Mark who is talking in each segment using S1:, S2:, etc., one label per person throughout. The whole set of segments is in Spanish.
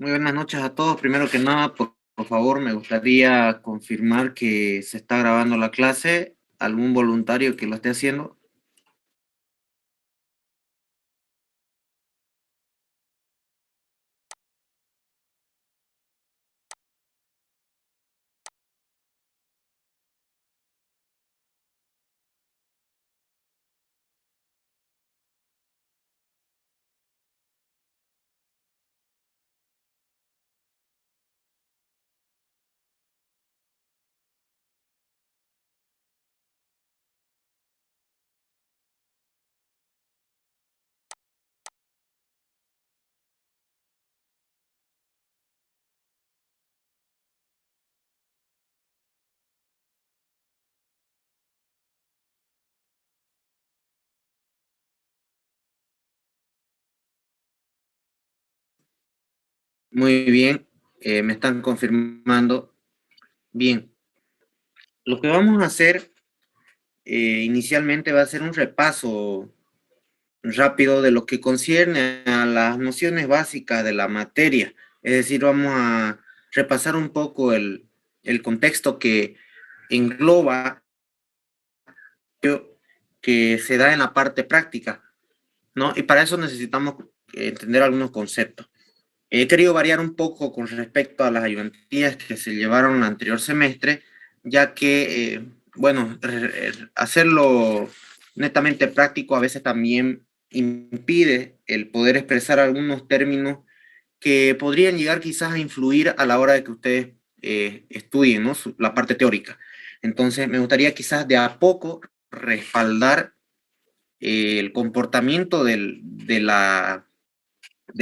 S1: Muy buenas noches a todos. Primero que nada, por favor, me gustaría confirmar que se está grabando la clase. ¿Algún voluntario que lo esté haciendo? Muy bien, me están confirmando. Bien, lo que vamos a hacer inicialmente va a ser un repaso rápido de lo que concierne a las nociones básicas de la materia. Es decir, vamos a repasar un poco el contexto que engloba que se da en la parte práctica, ¿no? Y para eso necesitamos entender algunos conceptos. He querido variar un poco con respecto a las ayudantías que se llevaron el anterior semestre, ya que, bueno, hacerlo netamente práctico a veces también impide el poder expresar algunos términos que podrían llegar quizás a influir a la hora de que ustedes estudien, ¿no? La parte teórica. Entonces, me gustaría quizás de a poco respaldar el comportamiento de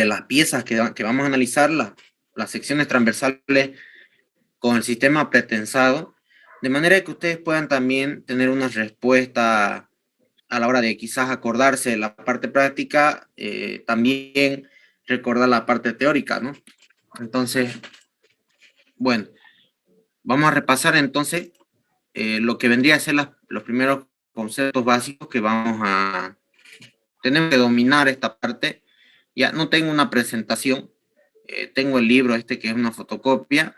S1: las piezas que vamos a analizar, las secciones transversales con el sistema pretensado, de manera que ustedes puedan también tener una respuesta a la hora de quizás acordarse de la parte práctica, también recordar la parte teórica, ¿no? Entonces, bueno, vamos a repasar entonces lo que vendría a ser los primeros conceptos básicos que vamos a tener que dominar esta parte. Ya no tengo una presentación, tengo el libro este que es una fotocopia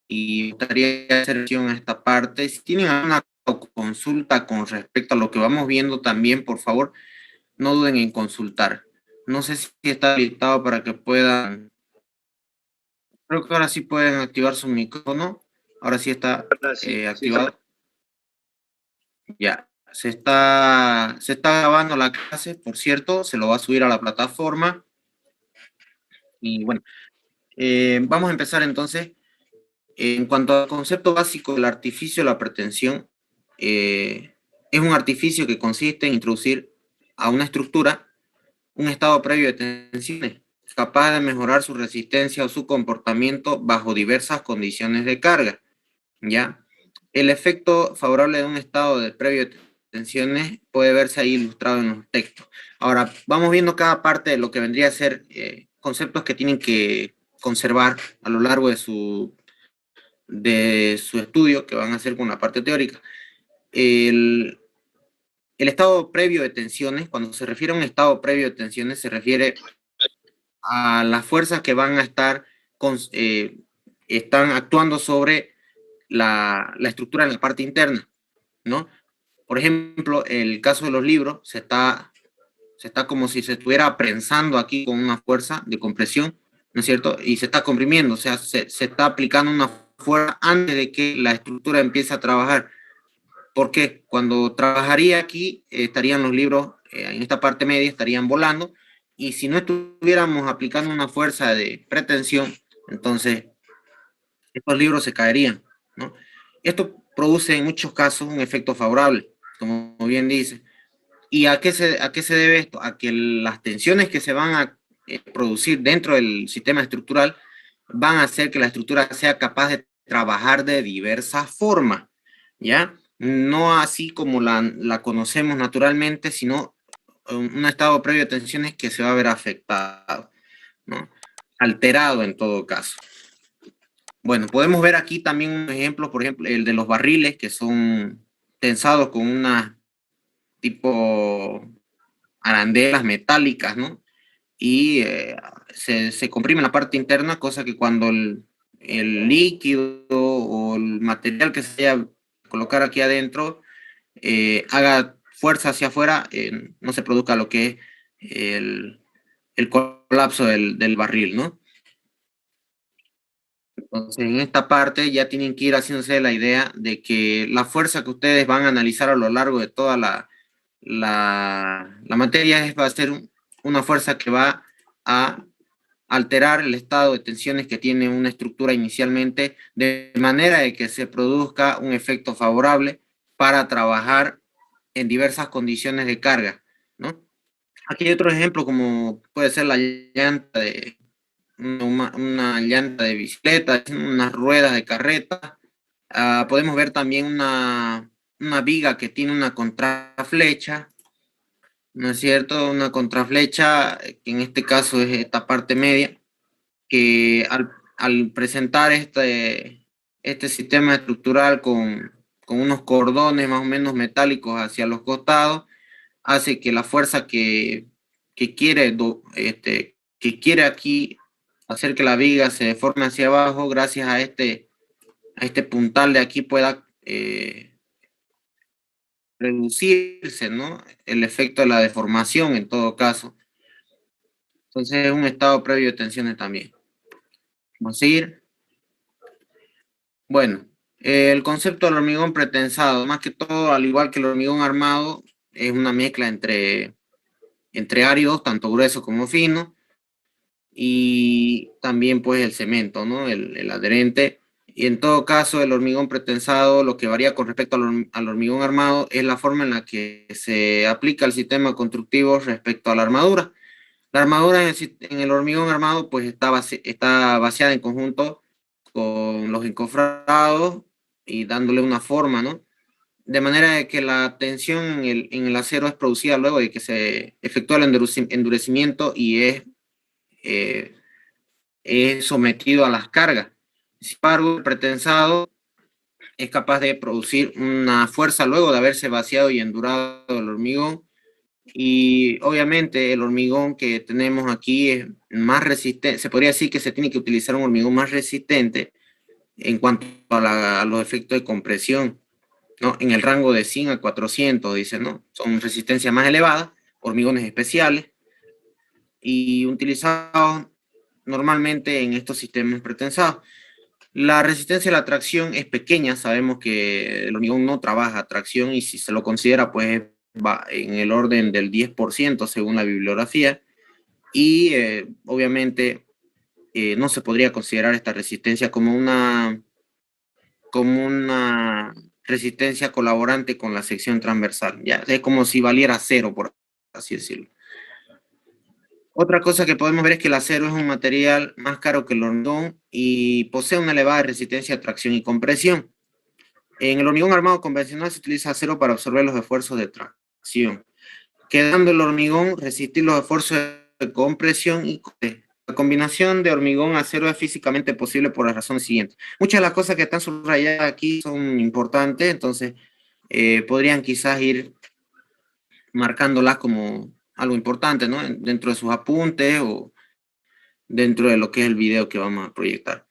S1: y me gustaría hacer mención a esta parte. Si tienen alguna consulta con respecto a lo que vamos viendo también, por favor, no duden en consultar. No sé si está habilitado para que puedan, creo que ahora sí pueden activar su micrófono. Ahora sí está
S2: Ah, sí, sí, sí.
S1: activado. Ya, se está grabando la clase, por cierto, se lo va a subir a la plataforma. Y bueno, vamos a empezar entonces. En cuanto al concepto básico del artificio, la pretensión es un artificio que consiste en introducir a una estructura un estado previo de tensiones, capaz de mejorar su resistencia o su comportamiento bajo diversas condiciones de carga. ¿Ya? El efecto favorable de un estado de previo de tensiones puede verse ahí ilustrado en los textos. Ahora, vamos viendo cada parte de lo que vendría a ser conceptos que tienen que conservar a lo largo de su estudio que van a hacer con la parte teórica. El, el estado previo de tensiones, cuando se refiere a un estado previo de tensiones, se refiere a las fuerzas que van a están actuando sobre la estructura en la parte interna, ¿no? Por ejemplo, el caso de los libros, se está como si se estuviera prensando aquí con una fuerza de compresión, ¿no es cierto? Y se está comprimiendo, o sea, se está aplicando una fuerza antes de que la estructura empiece a trabajar. Porque cuando trabajaría aquí, estarían los libros en esta parte media, estarían volando, y si no estuviéramos aplicando una fuerza de pretensión, entonces estos libros se caerían, ¿no? Esto produce en muchos casos un efecto favorable, como bien dice. ¿Y a qué se debe esto? A que las tensiones que se van a producir dentro del sistema estructural van a hacer que la estructura sea capaz de trabajar de diversas formas, ¿ya? No así como la conocemos naturalmente, sino un estado previo de tensiones que se va a ver afectado, ¿no? Alterado en todo caso. Bueno, podemos ver aquí también un ejemplo, por ejemplo, el de los barriles que son tensados con una tipo arandelas metálicas, ¿no? y se comprime la parte interna, cosa que cuando el líquido o el material que se vaya a colocar aquí adentro haga fuerza hacia afuera, no se produzca lo que es el colapso del barril, ¿no? Entonces, en esta parte ya tienen que ir haciéndose la idea de que la fuerza que ustedes van a analizar a lo largo de toda la materia va a ser una fuerza que va a alterar el estado de tensiones que tiene una estructura inicialmente, de manera de que se produzca un efecto favorable para trabajar en diversas condiciones de carga, ¿no? Aquí hay otro ejemplo como puede ser la llanta de una llanta de bicicleta, unas ruedas de carreta. Podemos ver también una viga que tiene una contraflecha, ¿no es cierto? Una contraflecha, que en este caso es esta parte media, que al presentar este sistema estructural con unos cordones más o menos metálicos hacia los costados, hace que la fuerza que quiere, que quiere aquí hacer que la viga se deforme hacia abajo, gracias a este puntal de aquí pueda reducirse, ¿no? El efecto de la deformación en todo caso. Entonces es un estado previo de tensiones también. Vamos a seguir. Bueno, el concepto del hormigón pretensado, más que todo, al igual que el hormigón armado, es una mezcla entre áridos, tanto grueso como fino, y también pues el cemento, ¿no? El adherente. Y en todo caso, el hormigón pretensado, lo que varía con respecto al hormigón armado, es la forma en la que se aplica el sistema constructivo respecto a la armadura. La armadura en el hormigón armado pues está vaciada en conjunto con los encofrados y dándole una forma, ¿no? De manera de que la tensión en el acero es producida luego de que se efectúa el endurecimiento y eh, es sometido a las cargas. Sin embargo, el pretensado es capaz de producir una fuerza luego de haberse vaciado y endurado el hormigón. Y obviamente el hormigón que tenemos aquí es más resistente, se podría decir que se tiene que utilizar un hormigón más resistente en cuanto a los efectos de compresión, ¿no? En el rango de 100 a 400, dice, ¿no? Son resistencias más elevadas, hormigones especiales y utilizados normalmente en estos sistemas pretensados. La resistencia a la tracción es pequeña, sabemos que el hormigón no trabaja a tracción y si se lo considera, pues va en el orden del 10% según la bibliografía y obviamente no se podría considerar esta resistencia como una resistencia colaborante con la sección transversal, ya es como si valiera cero, por así decirlo. Otra cosa que podemos ver es que el acero es un material más caro que el hormigón y posee una elevada resistencia a tracción y compresión. En el hormigón armado convencional se utiliza acero para absorber los esfuerzos de tracción, quedando el hormigón resistir los esfuerzos de compresión y la combinación de hormigón-acero es físicamente posible por las razones siguientes. Muchas de las cosas que están subrayadas aquí son importantes, entonces podrían quizás ir marcándolas como algo importante, ¿no? Dentro de sus apuntes o dentro de lo que es el video que vamos a proyectar.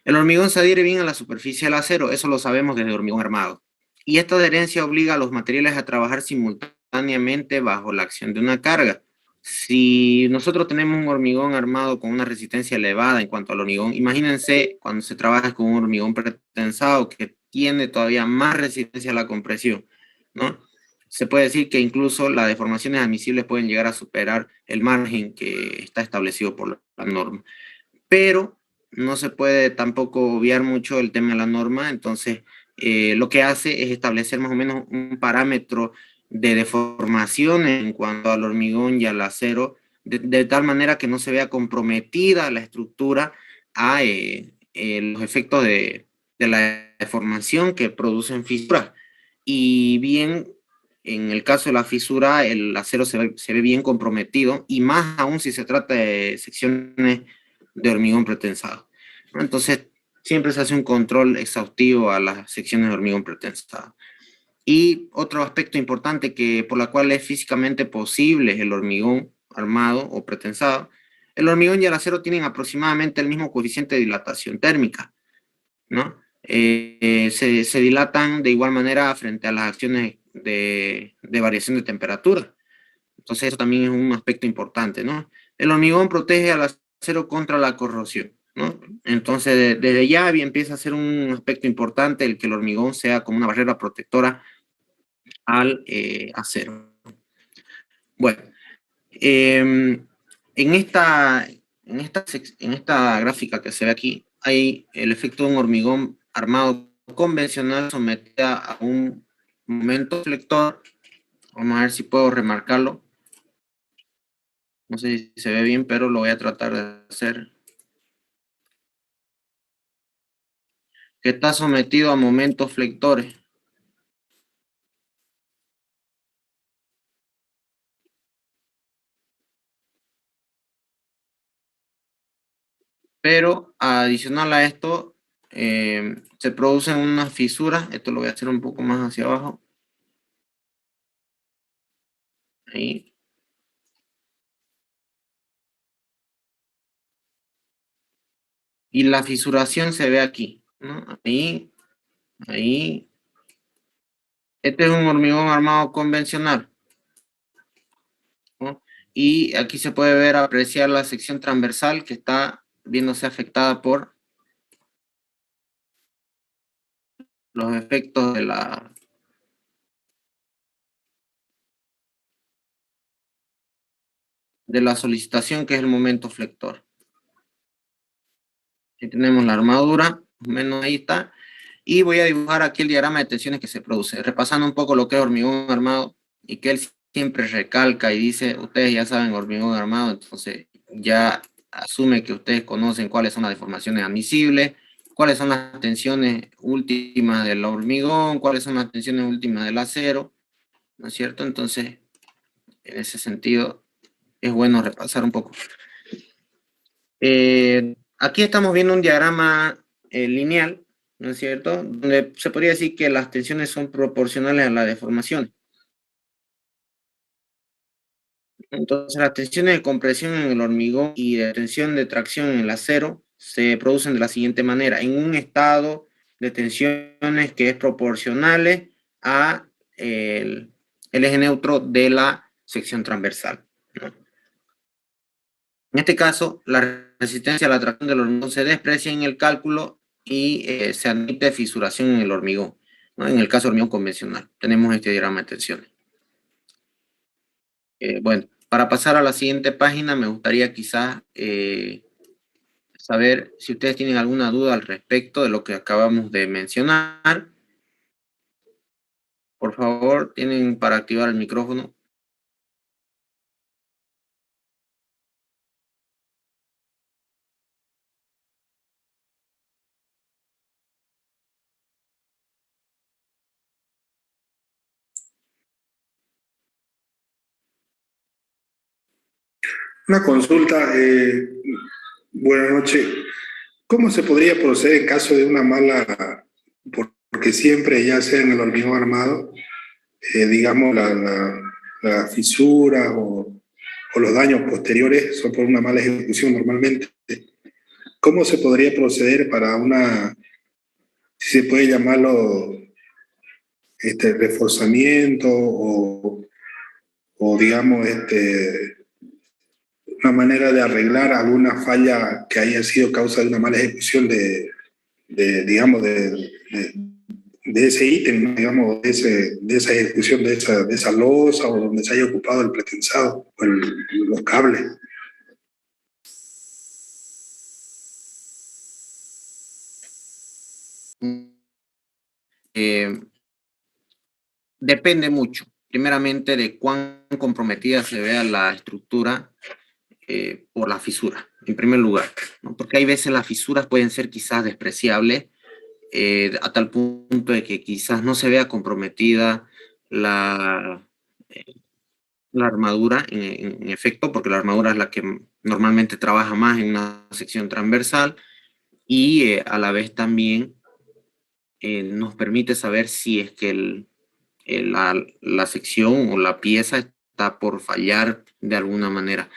S1: El hormigón se adhiere bien a la superficie del acero, eso lo sabemos desde el hormigón armado. Y esta adherencia obliga a los materiales a trabajar simultáneamente bajo la acción de una carga. Si nosotros tenemos un hormigón armado con una resistencia elevada en cuanto al hormigón, imagínense cuando se trabaja con un hormigón pretensado que tiene todavía más resistencia a la compresión, ¿no? Se puede decir que incluso las deformaciones admisibles pueden llegar a superar el margen que está establecido por la norma. Pero no se puede tampoco obviar mucho el tema de la norma, entonces lo que hace es establecer más o menos un parámetro de deformación en cuanto al hormigón y al acero, de tal manera que no se vea comprometida la estructura a los efectos de la deformación que producen fisuras. Y bien, en el caso de la fisura, el acero se ve bien comprometido, y más aún si se trata de secciones de hormigón pretensado, ¿no? Entonces, siempre se hace un control exhaustivo a las secciones de hormigón pretensado. Y otro aspecto importante por la cual es físicamente posible el hormigón armado o pretensado, el hormigón y el acero tienen aproximadamente el mismo coeficiente de dilatación térmica, ¿no? Se dilatan de igual manera frente a las acciones de variación de temperatura. Entonces eso también es un aspecto importante, ¿no? El hormigón protege al acero contra la corrosión, ¿no? Entonces desde ya empieza a ser un aspecto importante el que el hormigón sea como una barrera protectora al acero. Bueno, en esta gráfica que se ve aquí, hay el efecto de un hormigón armado convencional sometido a un momento flector. Vamos a ver si puedo remarcarlo. No sé si se ve bien, pero lo voy a tratar de hacer. Que está sometido a momentos flectores. Pero adicional a esto, se producen unas fisuras. Esto lo voy a hacer un poco más hacia abajo. Ahí. Y la fisuración se ve aquí, ¿no? Ahí, ahí. Este es un hormigón armado convencional, ¿no? Y aquí se puede ver, apreciar la sección transversal que está viéndose afectada por los efectos de la solicitación, que es el momento flector. Aquí tenemos la armadura, más o menos ahí está. Y voy a dibujar aquí el diagrama de tensiones que se produce, repasando un poco lo que es hormigón armado, y que él siempre recalca y dice, ustedes ya saben hormigón armado, entonces ya asume que ustedes conocen cuáles son las deformaciones admisibles, cuáles son las tensiones últimas del hormigón, cuáles son las tensiones últimas del acero, ¿no es cierto? Entonces, en ese sentido, es bueno repasar un poco. Aquí estamos viendo un diagrama lineal, ¿no es cierto? Donde se podría decir que las tensiones son proporcionales a la deformación. Entonces, las tensiones de compresión en el hormigón y de tensión de tracción en el acero se producen de la siguiente manera: en un estado de tensiones que es proporcionales a el eje neutro de la sección transversal, ¿no? En este caso, la resistencia a la tracción del hormigón se desprecia en el cálculo y se admite fisuración en el hormigón, ¿no? En el caso del hormigón convencional, tenemos este diagrama de tensiones. Bueno, para pasar a la siguiente página, me gustaría quizás saber si ustedes tienen alguna duda al respecto de lo que acabamos de mencionar. Por favor, tienen para activar el micrófono.
S2: Una consulta, buenas noches. ¿Cómo se podría proceder en caso de una mala, porque siempre, ya sea en el hormigón armado, digamos, la fisura o los daños posteriores son por una mala ejecución normalmente? ¿Cómo se podría proceder para una, si se puede llamarlo, reforzamiento o digamos, una manera de arreglar alguna falla que haya sido causa de una mala ejecución digamos, de ese ítem, ¿no? Digamos, de esa ejecución de esa losa o donde se haya ocupado el pretensado o los cables?
S1: Eh, Depende mucho, primeramente, de cuán comprometida se vea la estructura por la fisura, en primer lugar, ¿no? Porque hay veces las fisuras pueden ser quizás despreciables, a tal punto de que quizás no se vea comprometida la, eh, la armadura en efecto, porque la armadura es la que normalmente trabaja más en una sección transversal, y a la vez también nos permite saber si es que la sección o la pieza está por fallar de alguna manera.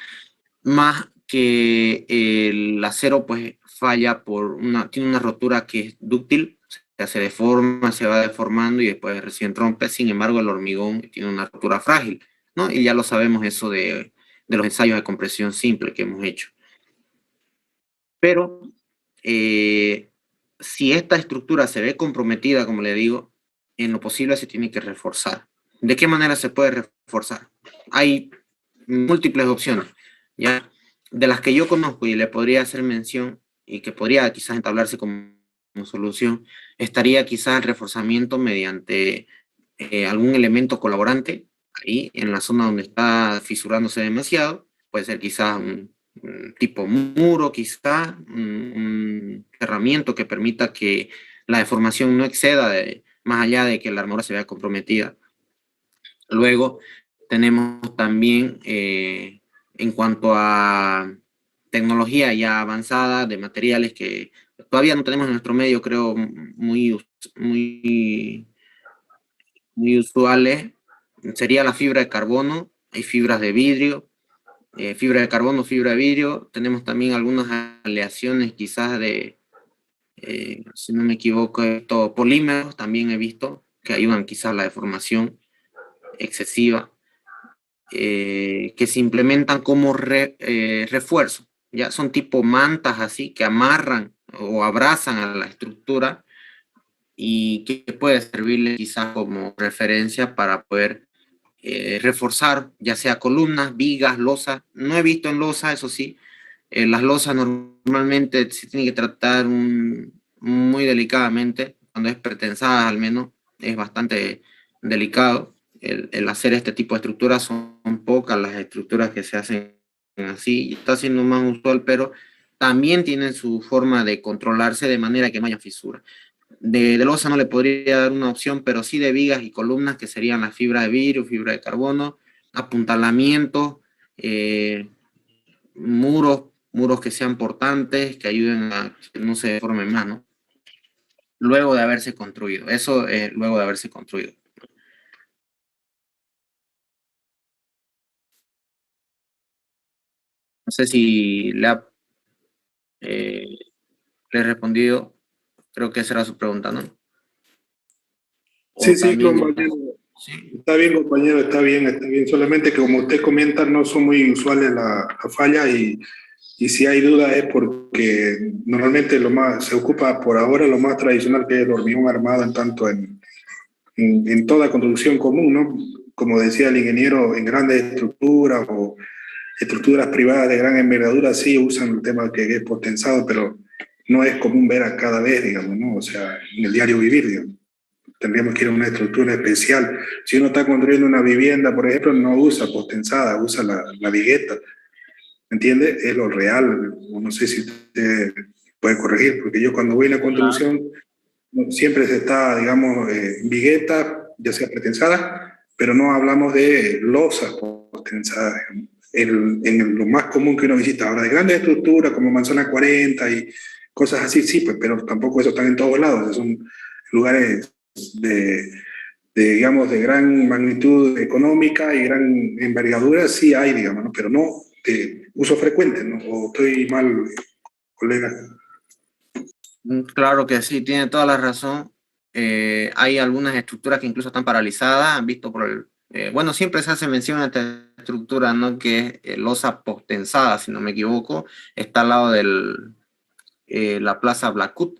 S1: Más que el acero pues falla tiene una rotura que es dúctil, se deforma, se va deformando y después recién rompe. Sin embargo, el hormigón tiene una rotura frágil, ¿no? Y ya lo sabemos eso de los ensayos de compresión simple que hemos hecho. Pero si esta estructura se ve comprometida, como le digo, en lo posible se tiene que reforzar. ¿De qué manera se puede reforzar? Hay múltiples opciones, ¿ya? De las que yo conozco y le podría hacer mención y que podría quizás entablarse como solución, estaría quizás el reforzamiento mediante algún elemento colaborante ahí en la zona donde está fisurándose demasiado. Puede ser quizás un tipo muro, quizás un herramienta que permita que la deformación no exceda más allá de que la armadura se vea comprometida. Luego tenemos también, en cuanto a tecnología ya avanzada de materiales que todavía no tenemos en nuestro medio, creo, muy, muy usuales, sería la fibra de carbono, hay fibras de vidrio, fibra de carbono, fibra de vidrio, tenemos también algunas aleaciones quizás si no me equivoco, polímeros también he visto que ayudan quizás a la deformación excesiva. Que se implementan como refuerzo, ya son tipo mantas así que amarran o abrazan a la estructura y que puede servirle quizás como referencia para poder reforzar ya sea columnas, vigas, losas. No he visto en losa, eso sí, las losas normalmente se tiene que tratar muy delicadamente, cuando es pretensada al menos, es bastante delicado. El hacer este tipo de estructuras son pocas las estructuras que se hacen así, está siendo más usual, pero también tienen su forma de controlarse de manera que no haya fisura. De losa no le podría dar una opción, pero sí de vigas y columnas, que serían la fibra de vidrio, fibra de carbono, apuntalamientos, muros que sean portantes, que ayuden a que no se deformen más, ¿no? Luego de haberse construido, eso es luego de haberse construido. No sé si le he respondido, creo que esa era su pregunta, ¿no?
S2: Sí,
S1: O
S2: sí,
S1: también,
S2: compañero.
S1: sí.
S2: Está bien, compañero, está bien, está bien. Solamente que como usted comenta, no son muy usuales las fallas y si hay duda es porque normalmente se ocupa por ahora lo más tradicional, que es el hormigón armado, en tanto en toda construcción común, ¿no? Como decía el ingeniero, en grandes estructuras o estructuras privadas de gran envergadura sí usan el tema que es potensado, pero no es común ver a cada vez, digamos, ¿no? O sea, en el diario vivir, digamos. Tendríamos que ir a una estructura especial. Si uno está construyendo una vivienda, por ejemplo, no usa potensada, usa la vigueta. ¿Entiende? Es lo real. No sé si usted puede corregir, porque yo cuando voy a la construcción siempre se está, digamos, vigueta, ya sea pretensada, pero no hablamos de losas potenciadas. Lo más común que uno visita ahora de grandes estructuras como Manzana 40 y cosas así, sí, pues, pero tampoco eso están en todos lados. Son lugares de, digamos, de gran magnitud económica y gran envergadura, sí hay, digamos, ¿no? Pero no de uso frecuente, ¿no? O estoy mal, colega.
S1: Claro que sí, tiene toda la razón. Hay algunas estructuras que incluso están paralizadas, han visto bueno, siempre se hace mención a esta estructura, ¿no? Que es losa postensada, si no me equivoco, está al lado de la Plaza Blackwood.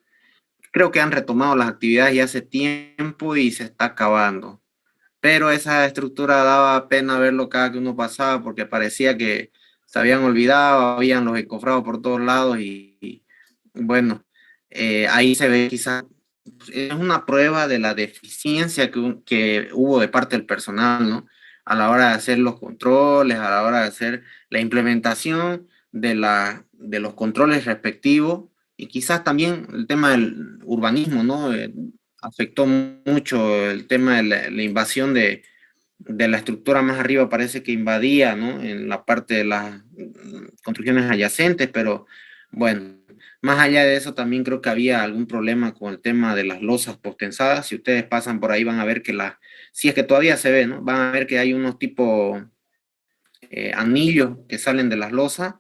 S1: Creo que han retomado las actividades ya hace tiempo y se está acabando. Pero esa estructura daba pena verlo cada que uno pasaba porque parecía que se habían olvidado, habían los encofrados por todos lados y bueno, ahí se ve quizás, es una prueba de la deficiencia que hubo de parte del personal, ¿no? A la hora de hacer los controles, a la hora de hacer la implementación de los controles respectivos y quizás también el tema del urbanismo, ¿no? Afectó mucho el tema de la invasión de la estructura más arriba, parece que invadía, ¿no? En la parte de las construcciones adyacentes, pero bueno, más allá de eso también creo que había algún problema con el tema de las losas postensadas. Si ustedes pasan por ahí van a ver que si es que todavía se ve, ¿no? Van a ver que hay unos tipo anillos que salen de las losas,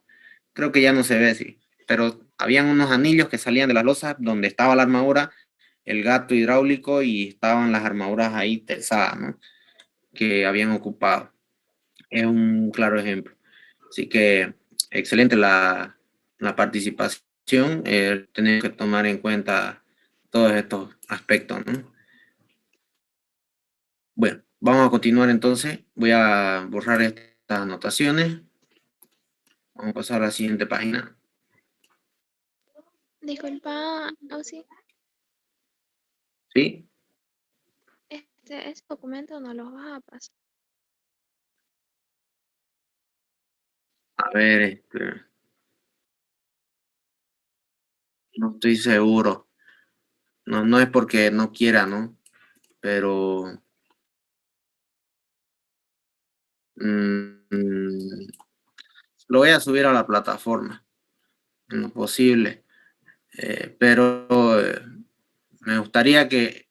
S1: creo que ya no se ve así, pero habían unos anillos que salían de las losas donde estaba la armadura, el gato hidráulico y estaban las armaduras ahí tensadas, ¿no? Que habían ocupado. Es un claro ejemplo. Así que excelente la participación. Tenemos que tomar en cuenta todos estos aspectos, ¿no? Bueno, vamos a continuar entonces. Voy a borrar estas anotaciones. Vamos a pasar a la siguiente página.
S3: Disculpa, Auxi,
S1: ¿Sí?
S3: ese documento no los vas a pasar.
S1: A ver, no estoy seguro. No, no es porque no quiera, ¿no? Pero lo voy a subir a la plataforma, en lo posible. Pero me gustaría que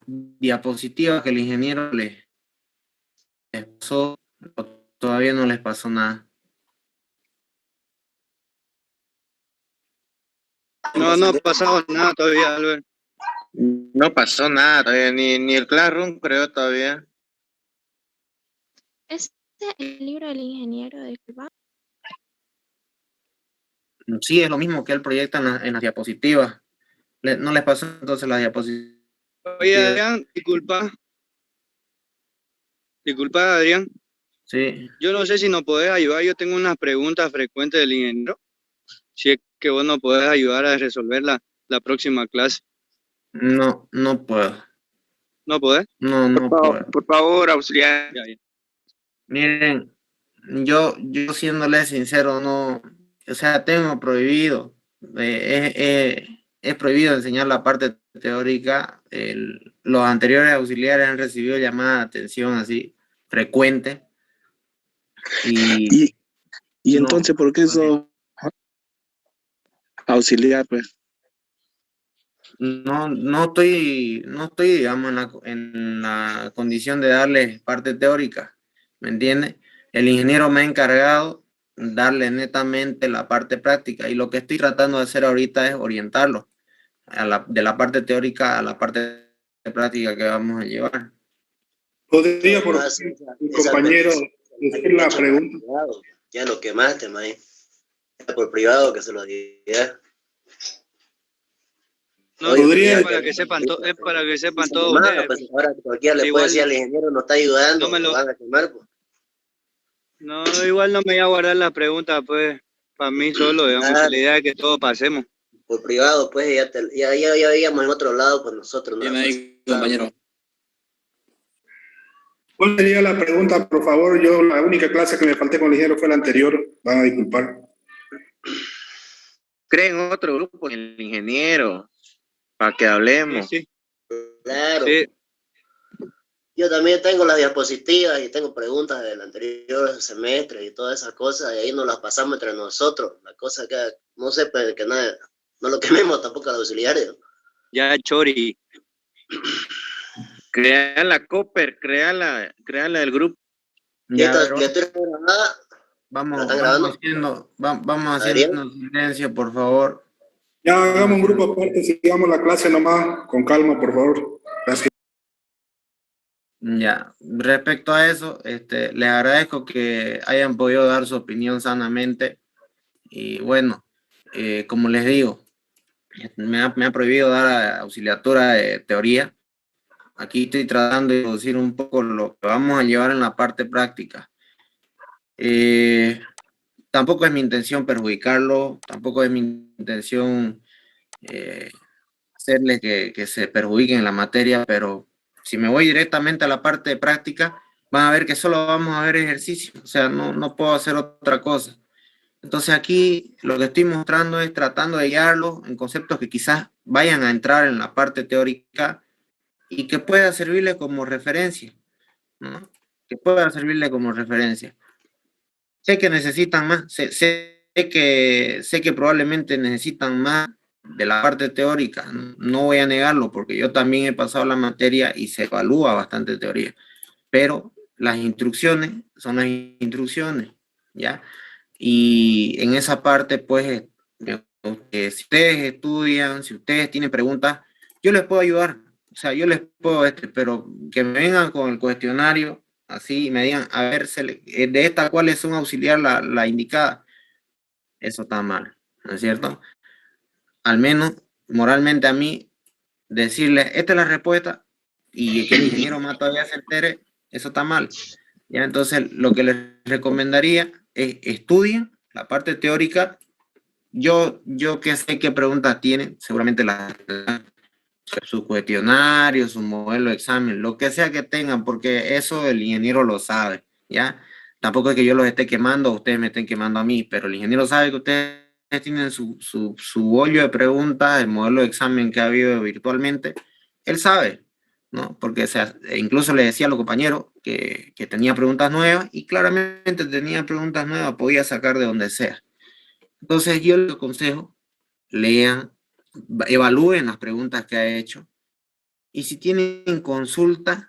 S1: diapositivas que el ingeniero les pasó, todavía no les pasó nada.
S4: No, no ha pasado nada todavía, Albert.
S5: No pasó nada todavía, ni el Classroom creo todavía.
S3: ¿Este es el libro del ingeniero, disculpa?
S1: Sí, es lo mismo que él proyecta en las diapositivas. No les pasó entonces las diapositivas.
S4: Oye, Adrián, disculpa. Disculpa, Adrián.
S1: Sí.
S4: Yo no sé si nos podés ayudar. Yo tengo unas preguntas frecuentes del ingeniero. Si es que vos nos podés ayudar a resolver la próxima clase.
S1: No, no puedo.
S4: ¿No podés?
S1: No puedo.
S5: Por favor, auxiliar.
S4: Ya.
S1: Miren, yo siéndole sincero, no, o sea, tengo prohibido, es prohibido enseñar la parte teórica. Los anteriores auxiliares han recibido llamadas de atención así frecuente.
S6: Y entonces, ¿por qué eso auxiliar, pues?
S1: No estoy, digamos, en la condición de darles parte teórica, ¿me entiendes? El ingeniero me ha encargado darle netamente la parte práctica y lo que estoy tratando de hacer ahorita es orientarlo de la parte teórica a la parte práctica que vamos a llevar.
S2: ¿Podría, por favor, mi compañero, decir la pregunta?
S7: Ya lo quemaste, man. Por privado que se lo diga.
S4: No,
S2: Podría-
S4: es para que sepan, es para que sepan todo.
S7: Pues ahora cualquiera le
S4: igual,
S7: puede decir al ingeniero no está ayudando,
S4: no me
S7: lo van a quemar. Pues.
S4: No, igual no me voy a guardar las preguntas, pues, para mí solo, digamos,
S7: Claro.
S4: la idea es que todos pasemos.
S7: Por privado, pues ya veíamos en otro lado, pues nosotros.
S6: Bien
S7: ¿no?
S6: ahí, compañero.
S2: ¿Cuál sería la pregunta, por favor? Yo, la única clase que me falté con el ingeniero fue la anterior. Van a disculpar.
S5: Creen otro grupo, el ingeniero, para que hablemos.
S4: Sí.
S7: Claro.
S4: Sí.
S7: Yo también tengo las diapositivas y tengo preguntas del anterior semestre y todas esas cosas, y ahí nos las pasamos entre nosotros. La cosa que, no sé, pues, que nada, no lo quememos tampoco a los auxiliares.
S4: Ya, Chori.
S5: Crean la Copper, crean la del grupo.
S7: Ya
S1: Ya,
S7: está, ya estoy grabada.
S1: vamos
S7: grabando?
S1: vamos haciendo silencio, por favor.
S2: Ya hagamos un grupo aparte, sigamos la clase nomás, con calma, por favor. Gracias.
S1: Ya, respecto a eso, les agradezco que hayan podido dar su opinión sanamente y bueno, como les digo, me ha prohibido dar auxiliatura de teoría. Aquí estoy tratando de introducir un poco lo que vamos a llevar en la parte práctica. Tampoco es mi intención perjudicarlo, tampoco es mi intención hacerles que se perjudiquen en la materia, pero si me voy directamente a la parte práctica, van a ver que solo vamos a ver ejercicio, o sea, no puedo hacer otra cosa. Entonces aquí lo que estoy mostrando es tratando de guiarlos en conceptos que quizás vayan a entrar en la parte teórica y que pueda servirle como referencia, ¿no? Que pueda servirle como referencia. Sé que necesitan más, sé que probablemente necesitan más de la parte teórica, no voy a negarlo porque yo también he pasado la materia y se evalúa bastante teoría, pero las instrucciones son las instrucciones, ¿ya? Y en esa parte, pues, si ustedes estudian, si ustedes tienen preguntas, yo les puedo ayudar. O sea, yo les puedo, pero que me vengan con el cuestionario, así, y me digan, a ver, de esta, ¿cuál es un auxiliar la indicada? Eso está mal, ¿no es cierto? Al menos, moralmente a mí, decirles, esta es la respuesta, y que el ingeniero más todavía se entere, eso está mal. ¿Ya? Entonces, lo que les recomendaría es estudien la parte teórica. Yo que sé qué preguntas tienen, seguramente su cuestionario, su modelo de examen, lo que sea que tengan, porque eso el ingeniero lo sabe, ¿ya? Tampoco es que yo los esté quemando o ustedes me estén quemando a mí, pero el ingeniero sabe que ustedes tienen su bollo de preguntas, el modelo de examen que ha habido virtualmente, él sabe, ¿no? Porque incluso le decía a los compañeros que tenía preguntas nuevas y claramente tenía preguntas nuevas, podía sacar de donde sea. Entonces yo les aconsejo, lean, evalúen las preguntas que ha hecho y si tienen consultas,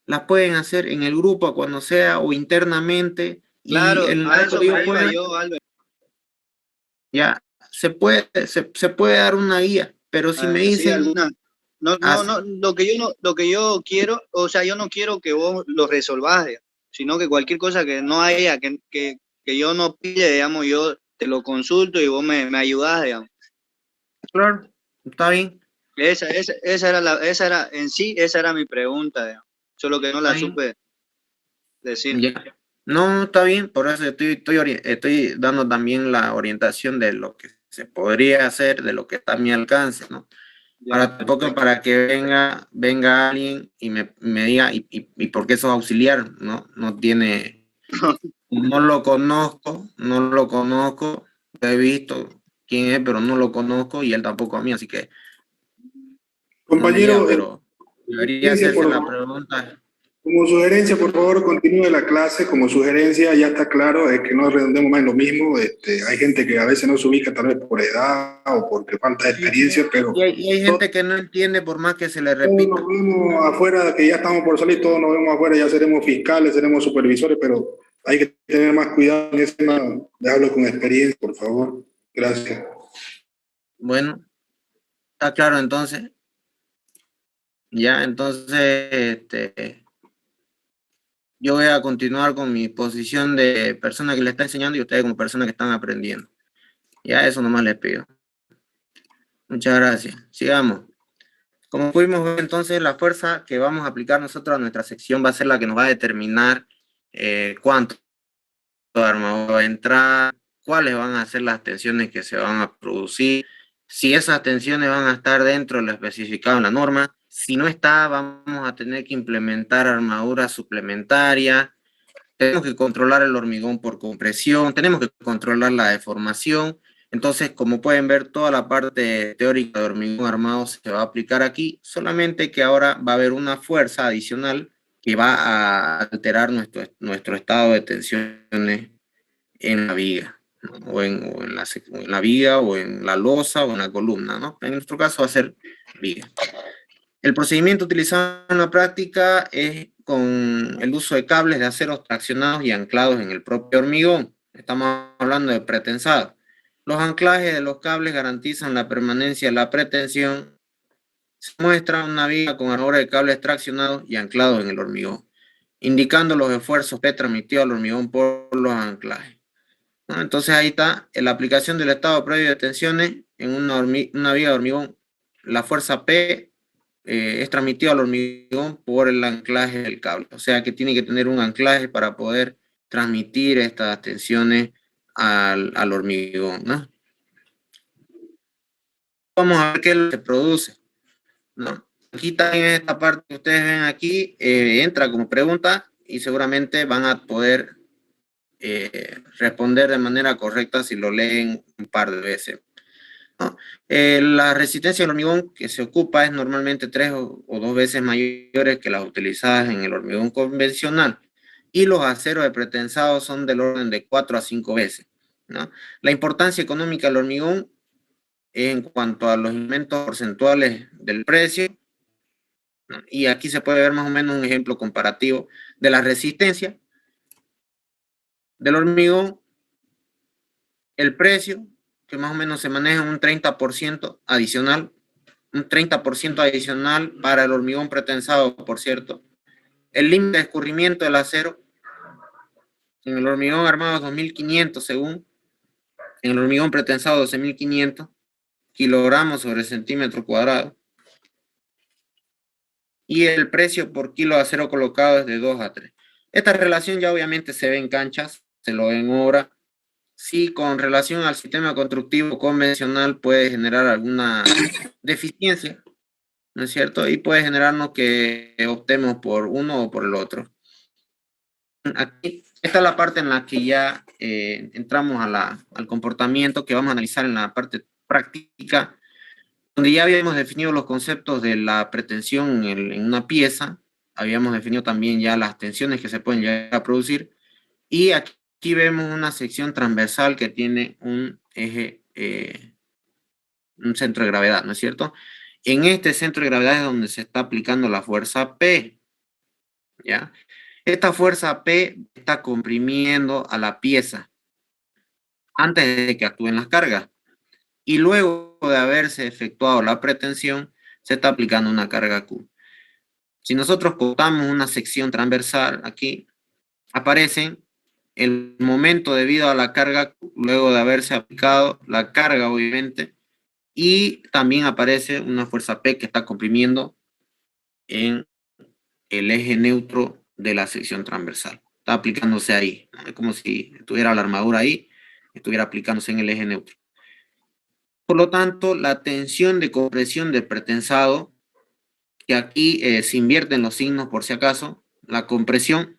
S1: las pueden hacer en el grupo cuando sea o internamente y
S4: Claro,
S1: el
S4: a
S1: rato
S4: eso
S1: que ellos
S4: me iba
S1: puedan,
S4: yo, Albert.
S1: ya se puede dar una guía, pero si me
S4: Así
S1: dicen,
S4: alguna. No, lo que yo quiero, o sea, yo no quiero que vos lo resolvás, digamos, sino que cualquier cosa que no haya, que yo no pille, digamos, yo te lo consulto y vos me ayudás, digamos.
S1: claro, está bien,
S4: Esa era, en sí, esa era mi pregunta, digamos. Solo que no
S1: está
S4: la
S1: bien,
S4: supe decir.
S1: ya. No, está bien, por eso estoy dando también la orientación de lo que se podría hacer, de lo que está a mi alcance, ¿no?
S4: Ya.
S1: Para tampoco para que venga alguien y me diga, ¿y por qué sos auxiliar? No tiene, no lo conozco, lo he visto quién es, pero no lo conozco y él tampoco a mí, así que no me diga,
S2: Compañero,
S1: pero debería
S2: sugerencia,
S1: hacerse la pregunta.
S2: como sugerencia, por favor, continúe la clase. Como sugerencia, ya está claro, es que no redondemos más en lo mismo. Hay gente que a veces no se ubica tal vez por edad o porque falta de experiencia, pero
S1: Y hay gente que no entiende por más que se le
S2: todos nos
S1: repita.
S2: vemos afuera, que ya estamos por salir, todos nos vemos afuera, ya seremos fiscales, seremos supervisores, pero hay que tener más cuidado en ese tema. Le hablo con experiencia, por favor. Gracias.
S1: Bueno, está claro entonces. Ya, entonces, yo voy a continuar con mi posición de persona que le está enseñando y ustedes como personas que están aprendiendo. Ya eso nomás les pido. Muchas gracias. Sigamos. Como pudimos ver, entonces, la fuerza que vamos a aplicar nosotros a nuestra sección va a ser la que nos va a determinar cuánto de armadura va a entrar, cuáles van a ser las tensiones que se van a producir, si esas tensiones van a estar dentro de lo especificado en la norma. Si no está, vamos a tener que implementar armaduras suplementarias. Tenemos que controlar el hormigón por compresión, tenemos que controlar la deformación. Entonces, como pueden ver, toda la parte teórica de hormigón armado se va a aplicar aquí, solamente que ahora va a haber una fuerza adicional que va a alterar nuestro estado de tensiones en la viga, ¿no? o en la viga, o en la losa, o en la columna, ¿no? En nuestro caso va a ser viga. El procedimiento utilizado en la práctica es con el uso de cables de acero traccionados y anclados en el propio hormigón. Estamos hablando de pretensado. Los anclajes de los cables garantizan la permanencia de la pretensión. Se muestra una viga con armadura de cables traccionados y anclados en el hormigón, indicando los esfuerzos P transmitidos al hormigón por los anclajes, ¿no? Entonces ahí está la aplicación del estado previo de tensiones en una viga de hormigón. La fuerza P es transmitido al hormigón por el anclaje del cable. O sea que tiene que tener un anclaje para poder transmitir estas tensiones al hormigón, ¿no? Vamos a ver qué es lo que se produce, ¿no? Aquí también en esta parte que ustedes ven aquí, entra como pregunta y seguramente van a poder responder de manera correcta si lo leen un par de veces, ¿no? La resistencia del hormigón que se ocupa es normalmente 3 o 2 veces mayores que las utilizadas en el hormigón convencional, y los aceros de pretensado son del orden de 4 a 5 veces, ¿no? La importancia económica del hormigón en cuanto a los elementos porcentuales del precio, ¿no? Y aquí se puede ver más o menos un ejemplo comparativo de la resistencia del hormigón, el precio, que más o menos se maneja un 30% adicional, un 30% adicional para el hormigón pretensado, por cierto. El límite de escurrimiento del acero en el hormigón armado es 2500 según, en el hormigón pretensado 12500 kilogramos sobre centímetro cuadrado. Y el precio por kilo de acero colocado es de 2 a 3. Esta relación ya obviamente se ve en canchas, se lo ve en obra. Sí, con relación al sistema constructivo convencional puede generar alguna deficiencia, ¿no es cierto? Y puede generarnos que optemos por uno o por el otro. Aquí, esta es la parte en la que ya entramos al comportamiento que vamos a analizar en la parte práctica, donde ya habíamos definido los conceptos de la pretensión en una pieza, habíamos definido también ya las tensiones que se pueden llegar a producir, y aquí vemos una sección transversal que tiene un eje, un centro de gravedad, ¿no es cierto? En este centro de gravedad es donde se está aplicando la fuerza P, ¿ya? Esta fuerza P está comprimiendo a la pieza antes de que actúen las cargas. Y luego de haberse efectuado la pretensión, se está aplicando una carga Q. Si nosotros cortamos una sección transversal aquí, aparece el momento debido a la carga Q, luego de haberse aplicado la carga, obviamente, y también aparece una fuerza P que está comprimiendo en el eje neutro de la sección transversal. Está aplicándose ahí, ¿no? Es como si estuviera la armadura ahí, estuviera aplicándose en el eje neutro. Por lo tanto, la tensión de compresión del pretensado, que aquí se invierten los signos por si acaso, la compresión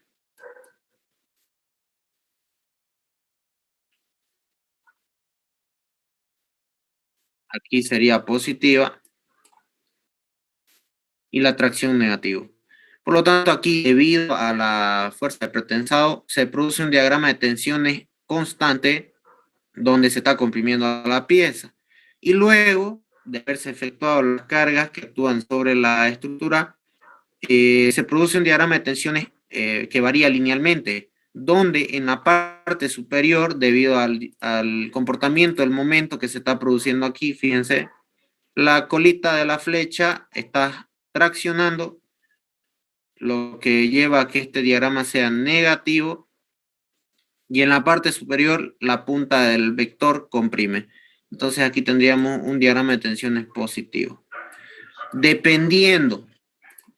S1: aquí sería positiva y la tracción negativa. Por lo tanto, aquí, debido a la fuerza de pretensado, se produce un diagrama de tensiones constante donde se está comprimiendo a la pieza. Y luego de haberse efectuado las cargas que actúan sobre la estructura, se produce un diagrama de tensiones que varía linealmente, donde en la parte superior, debido al comportamiento del momento que se está produciendo aquí, fíjense, la colita de la flecha está traccionando, lo que lleva a que este diagrama sea negativo, y en la parte superior la punta del vector comprime. Entonces aquí tendríamos un diagrama de tensiones positivo. Dependiendo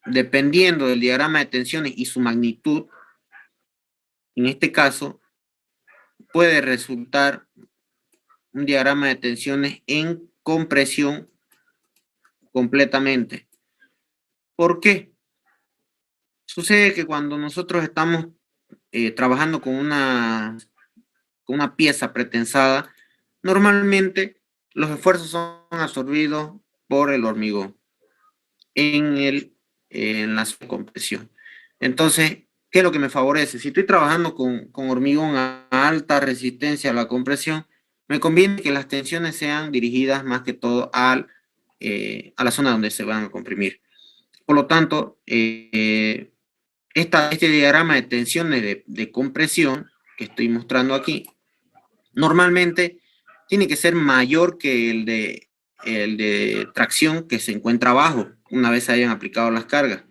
S1: del diagrama de tensiones y su magnitud, en este caso, puede resultar un diagrama de tensiones en compresión completamente. ¿Por qué? Sucede que cuando nosotros estamos trabajando con una pieza pretensada, normalmente los esfuerzos son absorbidos por el hormigón en la compresión. Entonces, ¿qué es lo que me favorece? Si estoy trabajando con hormigón a alta resistencia a la compresión, me conviene que las tensiones sean dirigidas más que todo a la zona donde se van a comprimir. Por lo tanto, este diagrama de tensiones de compresión que estoy mostrando aquí, normalmente tiene que ser mayor que el de tracción que se encuentra abajo una vez hayan aplicado las cargas,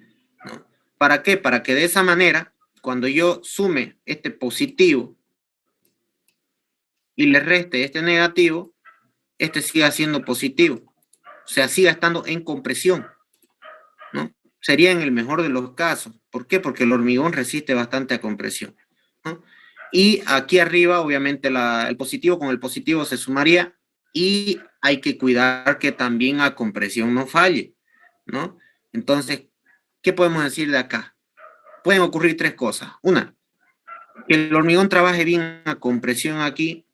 S1: ¿no? ¿Para qué? Para que de esa manera, cuando yo sume este positivo y le reste este negativo, este siga siendo positivo, o sea, siga estando en compresión, ¿no? Sería en el mejor de los casos. ¿Por qué? Porque el hormigón resiste bastante a compresión, ¿no? Y aquí arriba, obviamente, el positivo con el positivo se sumaría, y hay que cuidar que también a compresión no falle, ¿no? Entonces, ¿qué podemos decir de acá? Pueden ocurrir tres cosas. Una, que el hormigón trabaje bien a compresión aquí,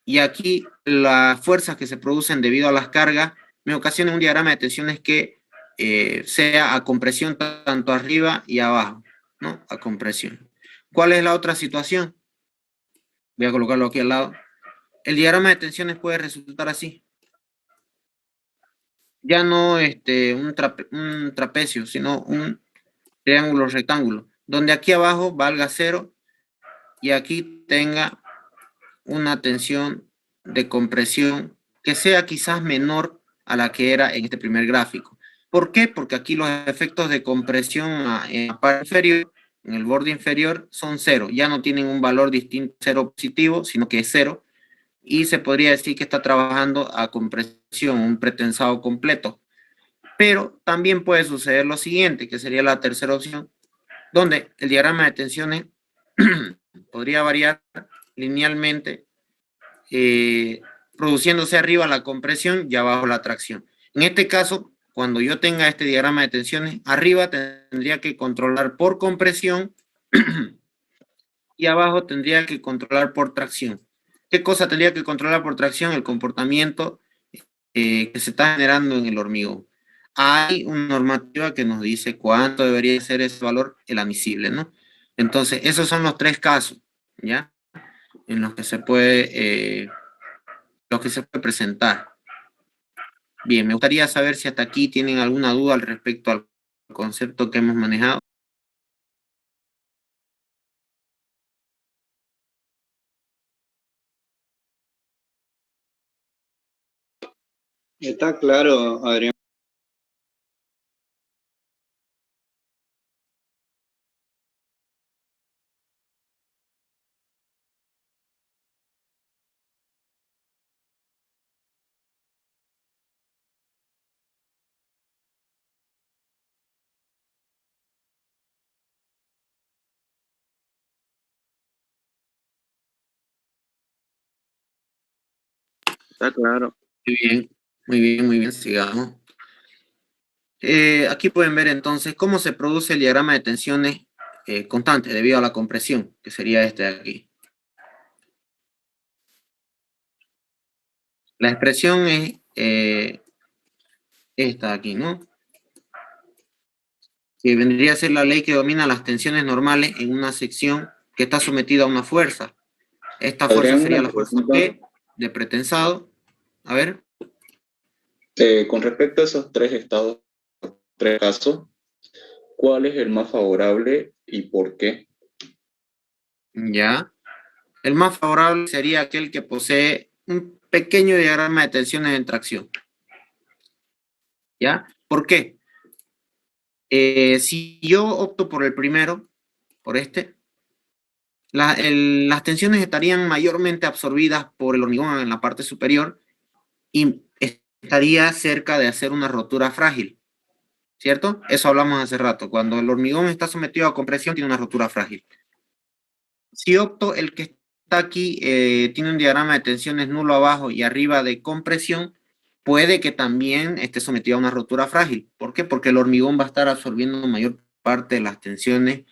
S1: y aquí las fuerzas que se producen debido a las cargas me ocasionan un diagrama de tensiones que sea a compresión tanto arriba y abajo, ¿no? A compresión. ¿Cuál es la otra situación? Voy a colocarlo aquí al lado. El diagrama de tensiones puede resultar así. ya no un trapecio, sino un triángulo rectángulo, donde aquí abajo valga 0 y aquí tenga una tensión de compresión que sea quizás menor a la que era en este primer gráfico. ¿Por qué? Porque aquí los efectos de compresión en la parte inferior, en el borde inferior, son 0. Ya no tienen un valor distinto, 0 positivo, sino que es 0. Y se podría decir que está trabajando a compresión, un pretensado completo. Pero también puede suceder lo siguiente, que sería la tercera opción, donde el diagrama de tensiones podría variar linealmente, produciéndose arriba la compresión y abajo la tracción. En este caso, cuando yo tenga este diagrama de tensiones, arriba tendría que controlar por compresión y abajo tendría que controlar por tracción. ¿Qué cosa tendría que controlar por tracción? El comportamiento que se está generando en el hormigón. Hay una normativa que nos dice cuánto debería ser ese valor, el admisible, ¿no? Entonces, esos son los 3 casos, ¿ya? En los que se puede presentar. Bien, me gustaría saber si hasta aquí tienen alguna duda al respecto al concepto que hemos manejado.
S4: Está claro, Adrián.
S5: Está claro.
S1: Muy bien, muy bien, muy bien, sigamos. Aquí pueden ver entonces cómo se produce el diagrama de tensiones constante debido a la compresión, que sería este de aquí. La expresión es esta de aquí, ¿no? Que vendría a ser la ley que domina las tensiones normales en una sección que está sometida a una fuerza. Esta fuerza sería la fuerza P de pretensado. A ver.
S8: Con respecto a esos 3 estados, 3 casos, ¿cuál es el más favorable y por qué?
S1: Ya. El más favorable sería aquel que posee un pequeño diagrama de tensiones en tracción. ¿Ya? ¿Por qué? Si yo opto por el primero, por este, las tensiones estarían mayormente absorbidas por el hormigón en la parte superior y estaría cerca de hacer una rotura frágil, ¿cierto? Eso hablamos hace rato. Cuando el hormigón está sometido a compresión, tiene una rotura frágil. Si opto el que está aquí, tiene un diagrama de tensiones nulo abajo y arriba de compresión, puede que también esté sometido a una rotura frágil. ¿Por qué? Porque el hormigón va a estar absorbiendo mayor parte de las tensiones